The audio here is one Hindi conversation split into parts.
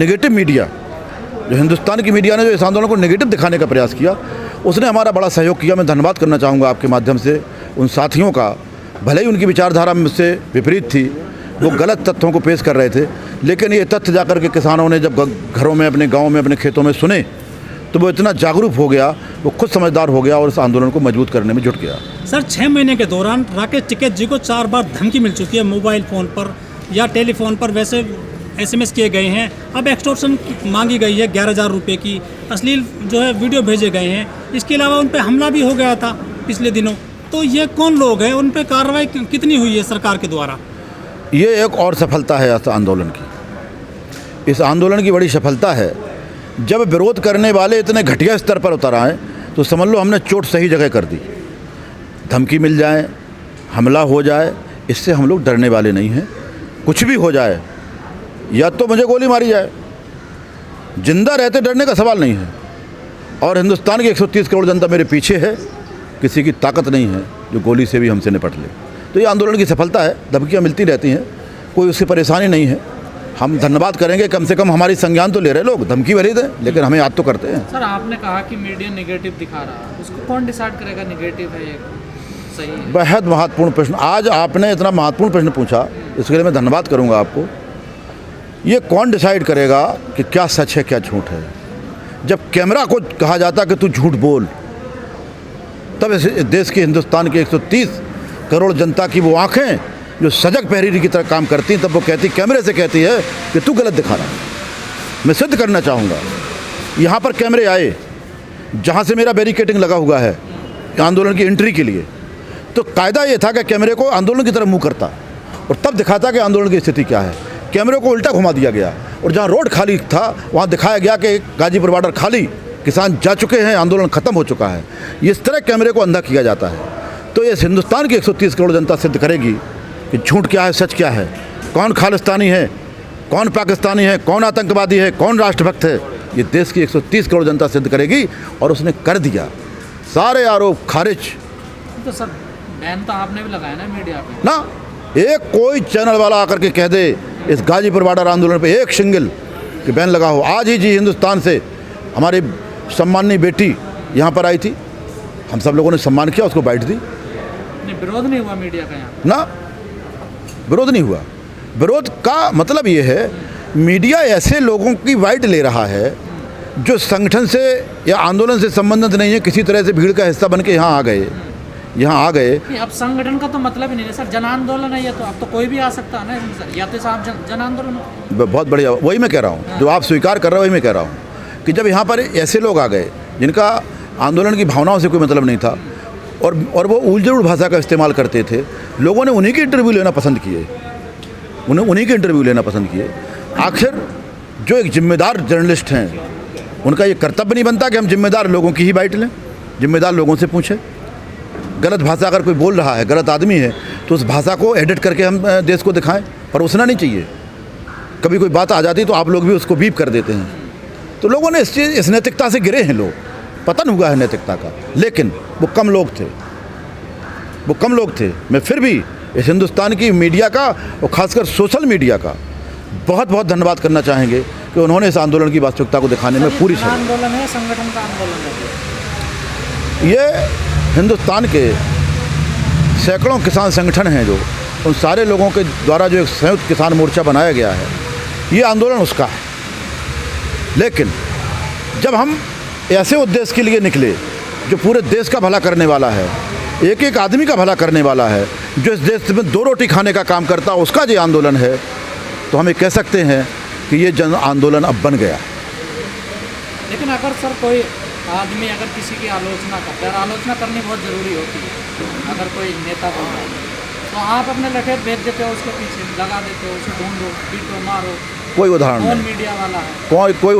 नेगेटिव मीडिया, जो हिंदुस्तान की मीडिया ने जो इस आंदोलन को नेगेटिव दिखाने का प्रयास किया, उसने हमारा बड़ा सहयोग किया। मैं धन्यवाद करना चाहूँगा आपके माध्यम से उन साथियों का। भले ही उनकी विचारधारा मुझसे विपरीत थी, वो गलत तथ्यों को पेश कर रहे थे, लेकिन ये तथ्य जाकर के किसानों ने जब घरों में, अपने गाँव में, अपने खेतों में सुने तो वो इतना जागरूक हो गया, वो खुद समझदार हो गया और इस आंदोलन को मजबूत करने में जुट गया। सर 6 महीने के दौरान राकेश टिकैत जी को 4 बार धमकी मिल चुकी है, मोबाइल फ़ोन पर या टेलीफोन पर, वैसे SMS किए गए हैं। अब एक्सटॉर्शन मांगी गई है 11,000 रुपये की, अश्लील जो है वीडियो भेजे गए हैं। इसके अलावा उन पर हमला भी हो गया था पिछले दिनों। तो ये कौन लोग हैं, उन पर कार्रवाई कितनी हुई है सरकार के द्वारा? ये एक और सफलता है इस आंदोलन की। इस आंदोलन की बड़ी सफलता है, जब विरोध करने वाले इतने घटिया स्तर पर उतर आए तो समझ लो हमने चोट सही जगह कर दी। धमकी मिल जाए, हमला हो जाए, इससे हम लोग डरने वाले नहीं हैं। कुछ भी हो जाए, या तो मुझे गोली मारी जाए, जिंदा रहते डरने का सवाल नहीं है। और हिंदुस्तान की 130 करोड़ जनता मेरे पीछे है, किसी की ताकत नहीं है जो गोली से भी हमसे निपट ले। तो ये आंदोलन की सफलता है। धमकियाँ मिलती रहती हैं, कोई उसकी परेशानी नहीं है। हम धन्यवाद करेंगे, कम से कम हमारी संज्ञान तो ले रहे लोग, धमकी भरी दें लेकिन हमें याद तो करते हैं। सर आपने कहा कि मीडिया नेगेटिव दिखा रहा है, उसको कौन डिसाइड करेगा नेगेटिव है या सही है? बेहद महत्वपूर्ण प्रश्न आज आपने इतना महत्वपूर्ण प्रश्न पूछा, इसके लिए मैं धन्यवाद करूंगा आपको। ये कौन डिसाइड करेगा कि क्या सच है क्या झूठ है? जब कैमरा को कहा जाता कि तू झूठ बोल, तब इस देश की, हिंदुस्तान की 130 करोड़ जनता की वो आंखें जो सजग पहरेरी की तरह काम करती, तब वो कहती, कैमरे से कहती है कि तू गलत दिखा रहा है। मैं सिद्ध करना चाहूँगा, यहाँ पर कैमरे आए जहाँ से मेरा बैरिकेडिंग लगा हुआ है आंदोलन की एंट्री के लिए, तो कायदा ये था कि कैमरे को आंदोलन की तरफ मुँह करता और तब दिखाता कि आंदोलन की स्थिति क्या है। कैमरे को उल्टा घुमा दिया गया और जहाँ रोड खाली था वहाँ दिखाया गया कि गाजीपुर बॉर्डर खाली, किसान जा चुके हैं, आंदोलन ख़त्म हो चुका है। इस तरह कैमरे को अंधा किया जाता है। तो ये हिंदुस्तान की 130 करोड़ जनता सिद्ध करेगी कि झूठ क्या है, सच क्या है, कौन खालिस्तानी है, कौन पाकिस्तानी है, कौन आतंकवादी है, कौन राष्ट्रभक्त है। ये देश की 130 करोड़ जनता सिद्ध करेगी और उसने कर दिया। सारे आरोप खारिज। तो सर बैन तो आपने भी लगाया ना मीडिया पे ना, एक कोई चैनल वाला आकर के कह दे इस गाजीपुर बॉर्डर आंदोलन पे एक सिंगल कि बैन लगा हो। आज ही जी हिंदुस्तान से हमारी सम्माननीय बेटी यहाँ पर आई थी, हम सब लोगों ने सम्मान किया, उसको बाइट दी। विरोध नहीं हुआ मीडिया का यहाँ ना, विरोध नहीं हुआ। विरोध का मतलब ये है, मीडिया ऐसे लोगों की वाइट ले रहा है जो संगठन से या आंदोलन से संबंधित नहीं है, किसी तरह से भीड़ का हिस्सा बन के यहाँ आ गए। अब संगठन का तो मतलब ही नहीं है सर, जन आंदोलन है ये, तो अब तो कोई भी आ सकता है ना सर, या तो साहब जन आंदोलन। बहुत बढ़िया, वही मैं कह रहा हूँ, जो आप स्वीकार कर रहे हो वही मैं कह रहा हूँ कि जब यहाँ पर ऐसे लोग आ गए जिनका आंदोलन की भावनाओं से कोई मतलब नहीं था और वो उलझुल भाषा का इस्तेमाल करते थे, लोगों ने उन्हीं की इंटरव्यू लेना पसंद किए। आखिर जो एक जिम्मेदार जर्नलिस्ट हैं, उनका ये कर्तव्य नहीं बनता कि हम जिम्मेदार लोगों की ही बाइट लें, जिम्मेदार लोगों से पूछें। गलत भाषा अगर कोई बोल रहा है, गलत आदमी है, तो उस भाषा को एडिट करके हम देश को दिखाएं, पर उसना नहीं चाहिए। कभी कोई बात आ जाती तो आप लोग भी उसको बीप कर देते हैं। तो लोगों ने इस नैतिकता से गिरे हैं, लोग पतन हुआ है नैतिकता का, लेकिन वो कम लोग थे। मैं फिर भी इस हिंदुस्तान की मीडिया का और ख़ासकर सोशल मीडिया का बहुत बहुत धन्यवाद करना चाहेंगे कि उन्होंने इस आंदोलन की वास्तविकता को दिखाने में पूरी आंदोलन है, संगठन का आंदोलन है। ये हिंदुस्तान के सैकड़ों किसान संगठन हैं, जो उन सारे लोगों के द्वारा जो एक संयुक्त किसान मोर्चा बनाया गया है, ये आंदोलन उसका है। लेकिन जब हम ऐसे उद्देश्य के लिए निकले जो पूरे देश का भला करने वाला है, एक एक आदमी का भला करने वाला है, जो इस देश में 2 रोटी खाने का काम करता है, उसका जो आंदोलन है, तो हमें कह सकते हैं कि ये जन आंदोलन अब बन गया। लेकिन अगर सर कोई आदमी अगर किसी की आलोचना करता है, आलोचना करनी बहुत ज़रूरी होती है। अगर कोई नेता बोल रहा है तो आप अपने लठेर भेज देते हो, उसके पीछे लगा देते हो, उसे ढूंढो, पीटो, मारो। कोई उदाहरण नहीं, मीडिया वाला है, कोई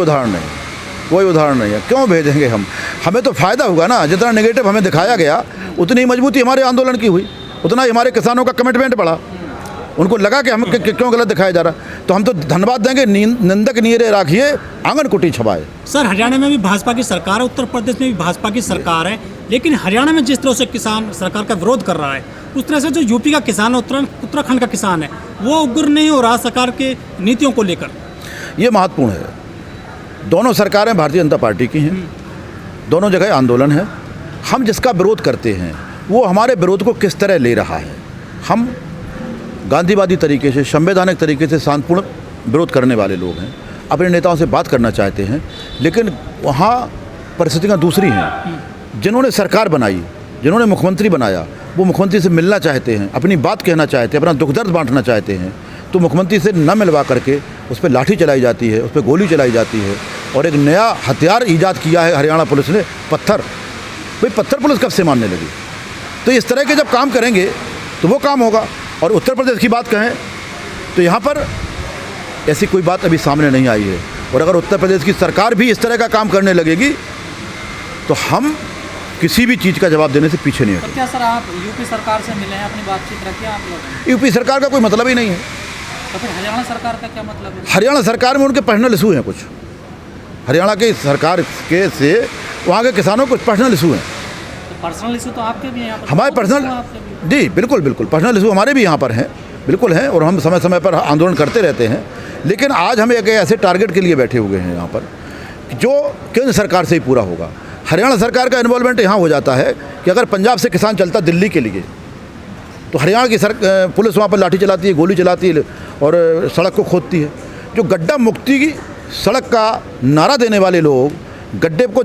उदाहरण नहीं है। क्यों भेजेंगे हम? हमें तो फ़ायदा होगा ना, जितना नेगेटिव हमें दिखाया गया उतनी मजबूती हमारे आंदोलन की हुई, उतना ही हमारे किसानों का कमिटमेंट बढ़ा। उनको लगा कि हम क्यों गलत दिखाया जा रहा, तो हम तो धन्यवाद देंगे। निंदक नीरे राखिए, आंगन कुटी छपाए। सर हरियाणा में भी भाजपा की सरकार है, उत्तर प्रदेश में भी भाजपा की सरकार है, लेकिन हरियाणा में जिस तरह से किसान सरकार का विरोध कर रहा है, उस तरह से जो यूपी का किसान है, उत्तराखंड का किसान है, वो उग्र नहीं हो रहा सरकार के नीतियों को लेकर। ये महत्वपूर्ण है। दोनों सरकारें भारतीय जनता पार्टी की हैं, दोनों जगह आंदोलन है। हम जिसका विरोध करते हैं वो हमारे विरोध को किस तरह ले रहा है। हम गांधीवादी तरीके से, संवैधानिक तरीके से शांतिपूर्ण विरोध करने वाले लोग हैं, अपने नेताओं से बात करना चाहते हैं, लेकिन वहाँ परिस्थितियाँ दूसरी हैं। जिन्होंने सरकार बनाई, जिन्होंने मुख्यमंत्री बनाया, वो मुख्यमंत्री से मिलना चाहते हैं, अपनी बात कहना चाहते हैं, अपना दुख दर्द बांटना चाहते हैं, तो मुख्यमंत्री से न मिलवा करके उस पर लाठी चलाई जाती है, उस पर गोली चलाई जाती है। और एक नया हथियार ईजाद किया है हरियाणा पुलिस ने, पत्थर। भाई पत्थर पुलिस कब से मानने लगी? तो इस तरह के जब काम करेंगे तो वो काम होगा। और उत्तर प्रदेश की बात कहें तो यहाँ पर ऐसी कोई बात अभी सामने नहीं आई है। और अगर उत्तर प्रदेश की सरकार भी इस तरह का काम करने लगेगी तो हम किसी भी चीज़ का जवाब देने से पीछे नहीं तो हटेंगे। क्या सर आप यूपी सरकार से मिले हैं, अपनी बातचीत रखी है आप लोग? यूपी सरकार का कोई मतलब ही नहीं है। तो फिर हरियाणा सरकार का क्या मतलब है? हरियाणा सरकार में उनके पर्सनल इशू हैं कुछ। हरियाणा की सरकार के से वहाँ के किसानों को कुछ पर्सनल इशू हैं। तो पर्सनल इशू तो आपके भी हैं यहाँ पर? हमारे तो पर्सनल, आपके भी? जी बिल्कुल बिल्कुल, पर्सनल इशू हमारे भी यहाँ पर हैं, बिल्कुल हैं। और हम समय समय पर आंदोलन करते रहते हैं। लेकिन आज हम एक ऐसे टारगेट के लिए बैठे हुए हैं यहाँ पर जो केंद्र सरकार से ही पूरा होगा। हरियाणा सरकार का इन्वॉल्वमेंट यहाँ हो जाता है कि अगर पंजाब से किसान चलता दिल्ली के लिए तो हरियाणा की पुलिस वहाँ पर लाठी चलाती है, गोली चलाती है और सड़क को खोदती है। जो गड्ढा मुक्ति की सड़क का नारा देने वाले लोग गड्ढे को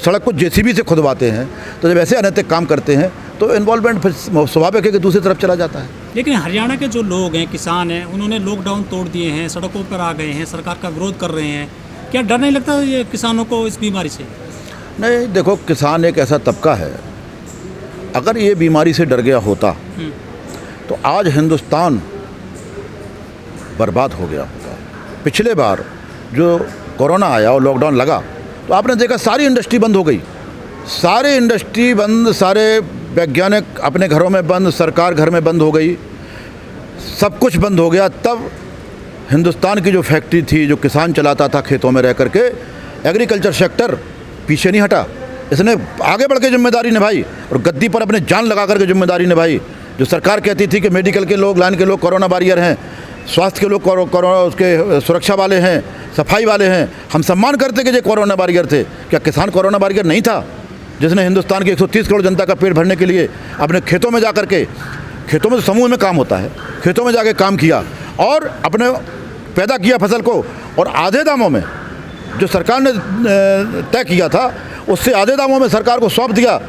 सड़क को जेसीबी से खुदवाते हैं, तो जब ऐसे अनैतिक काम करते हैं तो इन्वॉल्वमेंट फिर स्वाभाविक है कि दूसरी तरफ चला जाता है। लेकिन हरियाणा के जो लोग हैं, किसान हैं, उन्होंने लॉकडाउन तोड़ दिए हैं, सड़कों पर आ गए हैं, सरकार का विरोध कर रहे हैं। क्या डर नहीं लगता ये किसानों को इस बीमारी से? नहीं, देखो किसान एक ऐसा तबका है, अगर ये बीमारी से डर गया होता तो आज हिंदुस्तान बर्बाद हो गया होता। पिछले बार जो कोरोना आया और लॉकडाउन लगा तो आपने देखा सारी इंडस्ट्री बंद हो गई, सारी इंडस्ट्री बंद, सारे वैज्ञानिक अपने घरों में बंद, सरकार घर में बंद हो गई, सब कुछ बंद हो गया। तब हिंदुस्तान की जो फैक्ट्री थी, जो किसान चलाता था खेतों में रह करके, एग्रीकल्चर सेक्टर पीछे नहीं हटा, इसने आगे बढ़ के जिम्मेदारी निभाई और गद्दी पर अपने जान लगा करके जिम्मेदारी निभाई। जो सरकार कहती थी कि मेडिकल के लोग, लाइन के लोग कोरोना वॉरियर हैं, स्वास्थ्य के लोग कोरोना उसके सुरक्षा वाले हैं, सफाई वाले हैं, हम सम्मान करते कि ये कोरोना वॉरियर थे। क्या किसान कोरोना वॉरियर नहीं था जिसने हिंदुस्तान की 130 करोड़ जनता का पेट भरने के लिए अपने खेतों में जा कर के, खेतों में तो समूह में काम होता है, खेतों में जाके काम किया और अपने पैदा किया फसल को, और आधे दामों में जो सरकार ने तय किया था उससे आधे दामों में सरकार को सौंप दिया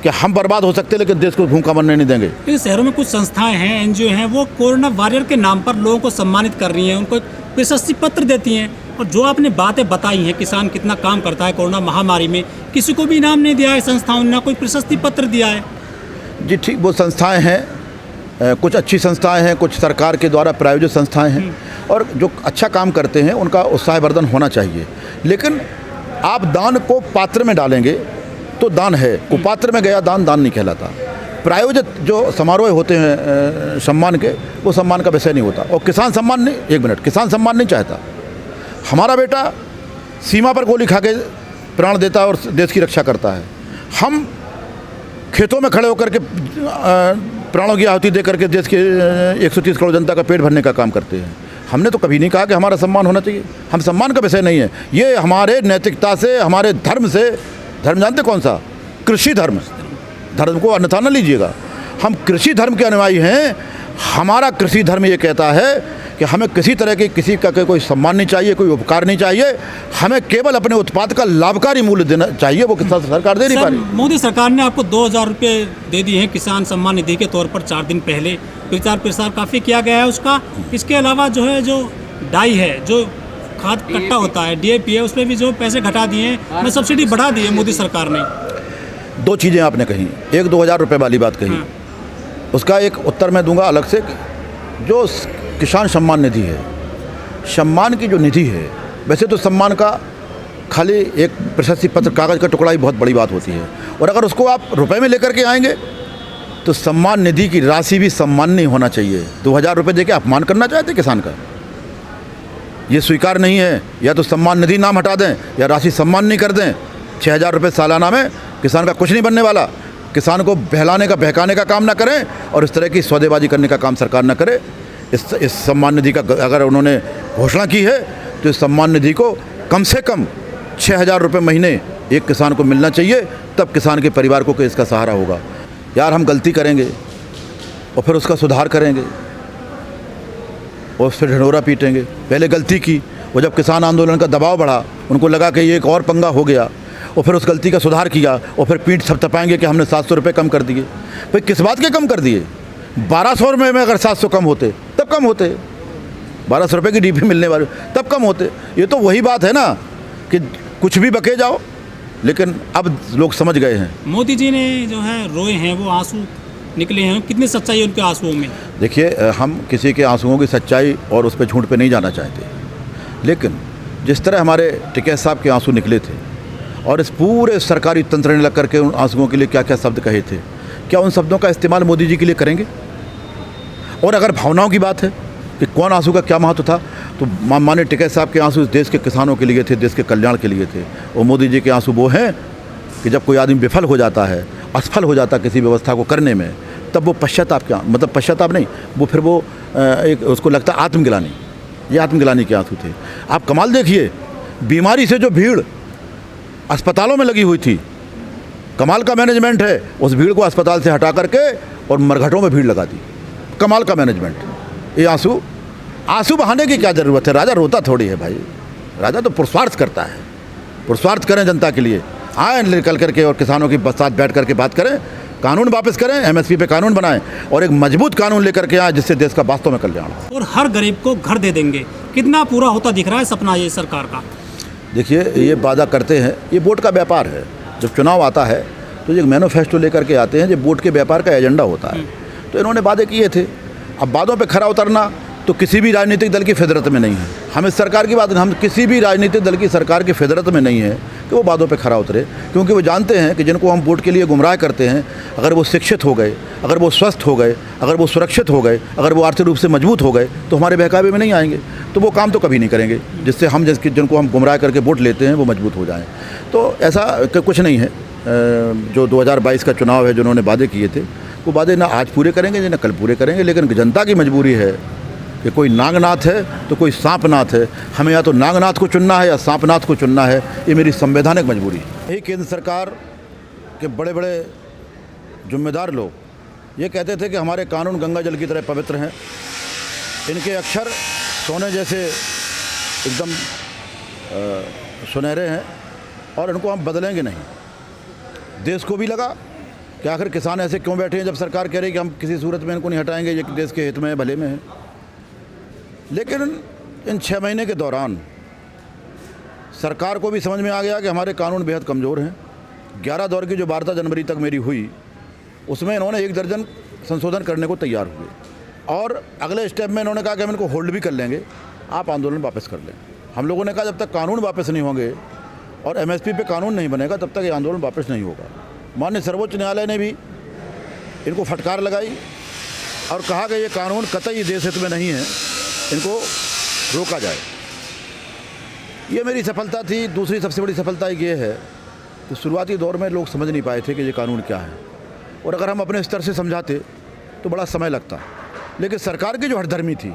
कि हम बर्बाद हो सकते लेकिन देश को भूखा मरने नहीं देंगे। लेकिन शहरों में कुछ संस्थाएं हैं, एनजीओ हैं, वो कोरोना वॉरियर के नाम पर लोगों को सम्मानित कर रही हैं, उनको प्रशस्ति पत्र देती हैं। और जो आपने बातें बताई हैं, किसान कितना काम करता है कोरोना महामारी में, किसी को भी इनाम नहीं दिया है संस्थाओं ने, ना कोई प्रशस्ति पत्र दिया है। जी ठीक, वो संस्थाएं हैं, कुछ अच्छी संस्थाएं हैं, कुछ सरकार के द्वारा प्रायोजित संस्थाएं हैं, और जो अच्छा काम करते हैं उनका उत्साहवर्धन होना चाहिए। लेकिन आप दान को पात्र में डालेंगे तो दान है, कुपात्र में गया दान दान नहीं कहलाता। प्रायोजित जो समारोह होते हैं सम्मान के, वो सम्मान का विषय नहीं होता। और किसान सम्मान नहीं, एक मिनट, किसान सम्मान नहीं चाहता। हमारा बेटा सीमा पर गोली खा के प्राण देता है और देश की रक्षा करता है। हम खेतों में खड़े होकर के प्राणों की आहुति दे करके देश के 130 करोड़ जनता का पेट भरने का काम करते हैं। हमने तो कभी नहीं कहा कि हमारा सम्मान होना चाहिए, हम सम्मान का विषय नहीं है। ये हमारे नैतिकता से, हमारे धर्म से, धर्म जानते कौन सा? कृषि धर्म। धर्म को अन्यथा न लीजिएगा, हम कृषि धर्म के अनुयायी हैं। हमारा कृषि धर्म ये कहता है कि हमें किसी तरह के किसी का कोई सम्मान नहीं चाहिए, कोई उपकार नहीं चाहिए, हमें केवल अपने उत्पाद का लाभकारी मूल्य देना चाहिए। वो किसान सरकार दे नहीं पा रही। मोदी सरकार ने आपको 2000 रुपये दे दिए हैं किसान सम्मान निधि के तौर पर 4 दिन पहले, प्रचार प्रसार काफ़ी किया गया है उसका। इसके अलावा जो है, जो डाई है, जो खाद कट्टा होता है, DAP है, उस पर भी जो पैसे घटा दिए हैं, में सब्सिडी बढ़ा दी है मोदी सरकार ने। दो चीज़ें आपने कही, एक 2000 रुपये वाली बात कही, उसका एक उत्तर मैं दूंगा अलग से। जो किसान सम्मान निधि है, सम्मान की जो निधि है, वैसे तो सम्मान का खाली एक प्रशस्ति पत्र, कागज़ का टुकड़ा ही बहुत बड़ी बात होती है, और अगर उसको आप रुपए में लेकर के आएंगे तो सम्मान निधि की राशि भी सम्मान नहीं होना चाहिए। 2000 रुपये दे के अपमान करना चाहते किसान का, ये स्वीकार नहीं है। या तो सम्मान निधि नाम हटा दें या राशि सम्मान नहीं कर दें। 6000 रुपये सालाना में किसान का कुछ नहीं बनने वाला। किसान को बहलाने का, बहकाने का काम ना करें और इस तरह की सौदेबाजी करने का काम सरकार ना करे। इस सम्मान निधि का अगर उन्होंने घोषणा की है तो इस सम्मान निधि को कम से कम 6,000 रुपये महीने एक किसान को मिलना चाहिए, तब किसान के परिवार को इसका सहारा होगा। यार हम गलती करेंगे और फिर उसका सुधार करेंगे और फिर ढिंढोरा पीटेंगे। पहले गलती की, वो जब किसान आंदोलन का दबाव बढ़ा, उनको लगा कि ये एक और पंगा हो गया, और फिर उस गलती का सुधार किया और फिर पीठ थपथपाएंगे कि हमने 700 रुपये कम कर दिए। भाई किस बात के कम कर दिए? 1200 रुपये में अगर 700 कम होते तब कम होते, 1200 रुपये की डीपी मिलने वाले तब कम होते। ये तो वही बात है ना कि कुछ भी बके जाओ, लेकिन अब लोग समझ गए हैं। मोदी जी ने जो है रोए हैं, वो आंसू निकले हैं, कितनी सच्चाई है उनके आंसुओं में? देखिए, हम किसी के आंसुओं की सच्चाई और उस पर झूठ पे नहीं जाना चाहते, लेकिन जिस तरह हमारे टिकैत साहब के आंसू निकले थे और इस पूरे सरकारी तंत्र ने लग करके उन आंसुओं के लिए क्या क्या शब्द कहे थे, क्या उन शब्दों का इस्तेमाल मोदी जी के लिए करेंगे? और अगर भावनाओं की बात है कि कौन आंसू का क्या महत्व था, तो माननीय टिकैत साहब के आंसू इस देश के किसानों के लिए थे, देश के कल्याण के लिए थे। और मोदी जी के आंसू वो हैं कि जब कोई आदमी विफल हो जाता है, असफल हो जाता है किसी व्यवस्था को करने में, तब वो पश्चाताप क्या, मतलब पश्चाताप नहीं, वो फिर वो एक उसको लगता है आत्मग्लानि। ये आत्मग्लानि के आंसू थे। आप कमाल देखिए, बीमारी से जो भीड़ अस्पतालों में लगी हुई थी, कमाल का मैनेजमेंट है। उस भीड़ को अस्पताल से हटा करके और मरघटों में भीड़ लगा दी, कमाल का मैनेजमेंट। ये आंसू बहाने की क्या ज़रूरत है? राजा रोता थोड़ी है भाई, राजा तो पुरुषार्थ करता है। पुरुषार्थ करें जनता के लिए, आए निकल करके और किसानों के साथ बैठ करके बात करें, कानून वापस करें, एमएसपी पे कानून बनाएं और एक मजबूत कानून लेकर के आए जिससे देश का वास्तव में कल्याण हो। और हर गरीब को घर दे देंगे, कितना पूरा होता दिख रहा है सपना ये सरकार का? देखिए, ये वादा करते हैं, ये वोट का व्यापार है। जब चुनाव आता है तो ये मैनिफेस्टो लेकर के आते हैं, जो वोट के व्यापार का एजेंडा होता है। तो इन्होंने वादे किए थे, अब वादों पे खरा उतरना तो किसी भी राजनीतिक दल की फितरत में नहीं है। हम इस सरकार की बात, हम किसी भी राजनीतिक दल की सरकार की फितरत में नहीं है कि वो वादों पे खरा उतरे, क्योंकि वो जानते हैं कि जिनको हम वोट के लिए गुमराह करते हैं, अगर वो शिक्षित हो गए, अगर वो स्वस्थ हो गए, अगर वो सुरक्षित हो गए, अगर वो आर्थिक रूप से मजबूत हो गए, तो हमारे बहकावे में नहीं आएंगे। तो वो काम तो कभी नहीं करेंगे जिससे हम जिनको हम गुमराह करके वोट लेते हैं वो मजबूत हो जाएँ। तो ऐसा कुछ नहीं है। जो 2022 का चुनाव है, जो उन्होंने वादे किए थे, वो वादे ना आज पूरे करेंगे ना कल पूरे करेंगे, लेकिन जनता की मजबूरी है कि कोई नागनाथ है तो कोई सांपनाथ है। हमें या तो नागनाथ को चुनना है या सांपनाथ को चुनना है, ये मेरी संवैधानिक मजबूरी है। यही केंद्र सरकार के बड़े बड़े जिम्मेदार लोग ये कहते थे कि हमारे कानून गंगा जल की तरह पवित्र हैं, इनके अक्षर सोने जैसे एकदम सुनहरे हैं और इनको हम बदलेंगे नहीं। देश को भी लगा कि आखिर किसान ऐसे क्यों बैठे हैं जब सरकार कह रही है कि हम किसी सूरत में इनको नहीं हटाएंगे, ये देश के हित में है, भले में है। लेकिन इन 6 महीने के दौरान सरकार को भी समझ में आ गया कि हमारे कानून बेहद कमज़ोर हैं। 11 दौर की जो वार्ता जनवरी तक मेरी हुई, उसमें इन्होंने 1 दर्जन संशोधन करने को तैयार हुए और अगले स्टेप में इन्होंने कहा कि हम इनको होल्ड भी कर लेंगे, आप आंदोलन वापस कर लें। हम लोगों ने कहा जब तक कानून वापस नहीं होंगे और एमएसपी पे कानून नहीं बनेगा तब तक ये आंदोलन वापस नहीं होगा। माननीय सर्वोच्च न्यायालय ने भी इनको फटकार लगाई और कहा कि ये कानून कतई देश हित में नहीं है, इनको रोका जाए। ये मेरी सफलता थी। दूसरी सबसे बड़ी सफलता ये है कि शुरुआती दौर में लोग समझ नहीं पाए थे कि ये कानून क्या है, और अगर हम अपने स्तर से समझाते तो बड़ा समय लगता, लेकिन सरकार की जो हठधर्मी थी